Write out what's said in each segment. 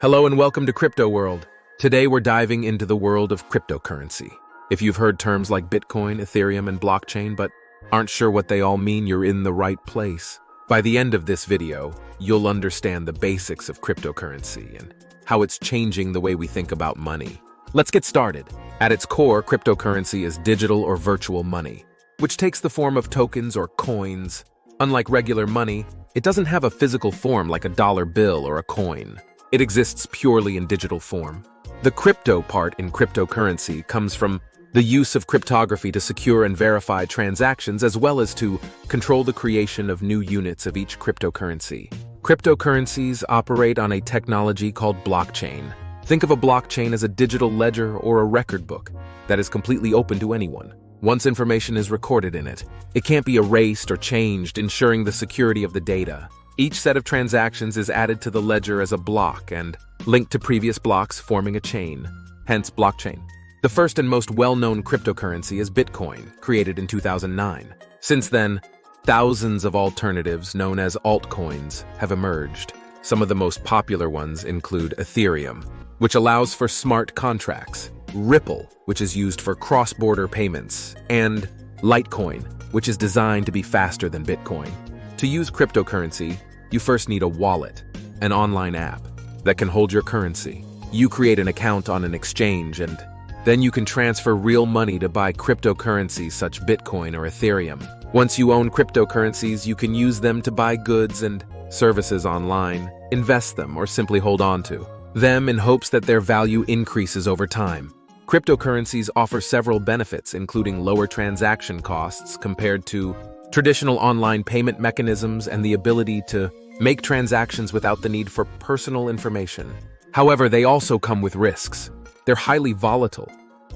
Hello and welcome to Crypto World. Today we're diving into the world of cryptocurrency. If you've heard terms like Bitcoin, Ethereum, and blockchain but aren't sure what they all mean, you're in the right place. By the end of this video, you'll understand the basics of cryptocurrency and how it's changing the way we think about money. Let's get started. At its core, cryptocurrency is digital or virtual money, which takes the form of tokens or coins. Unlike regular money, it doesn't have a physical form like a dollar bill or a coin. It exists purely in digital form. The crypto part in cryptocurrency comes from the use of cryptography to secure and verify transactions as well as to control the creation of new units of each cryptocurrency. Cryptocurrencies operate on a technology called blockchain. Think of a blockchain as a digital ledger or a record book that is completely open to anyone. Once information is recorded in it, it can't be erased or changed, ensuring the security of the data. Each set of transactions is added to the ledger as a block and linked to previous blocks, forming a chain, hence blockchain. The first and most well-known cryptocurrency is Bitcoin, created in 2009. Since then, thousands of alternatives known as altcoins have emerged. Some of the most popular ones include Ethereum, which allows for smart contracts, Ripple, which is used for cross-border payments, and Litecoin, which is designed to be faster than Bitcoin. To use cryptocurrency, you first need a wallet, an online app that can hold your currency. You create an account on an exchange and then you can transfer real money to buy cryptocurrencies such Bitcoin or Ethereum. Once you own cryptocurrencies, you can use them to buy goods and services online, invest them, or simply hold on to them in hopes that their value increases over time. Cryptocurrencies offer several benefits, including lower transaction costs compared to traditional online payment mechanisms and the ability to make transactions without the need for personal information. However, they also come with risks. They're highly volatile.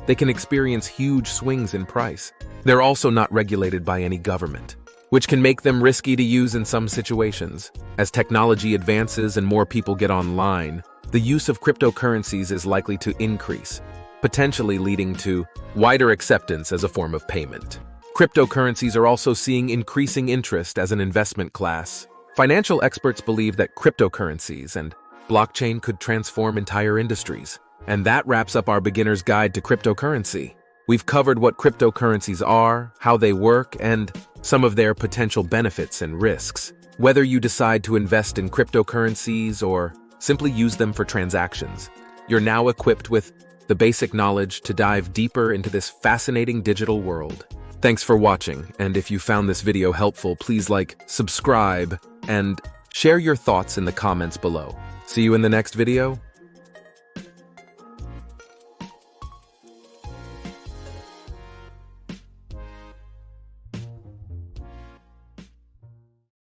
They can experience huge swings in price. They're also not regulated by any government, which can make them risky to use in some situations. As technology advances and more people get online, the use of cryptocurrencies is likely to increase, potentially leading to wider acceptance as a form of payment. Cryptocurrencies are also seeing increasing interest as an investment class. Financial experts believe that cryptocurrencies and blockchain could transform entire industries. And that wraps up our beginner's guide to cryptocurrency. We've covered what cryptocurrencies are, how they work, and some of their potential benefits and risks. Whether you decide to invest in cryptocurrencies or simply use them for transactions, you're now equipped with the basic knowledge to dive deeper into this fascinating digital world. Thanks for watching, and if you found this video helpful, please like, subscribe, and share your thoughts in the comments below. See you in the next video.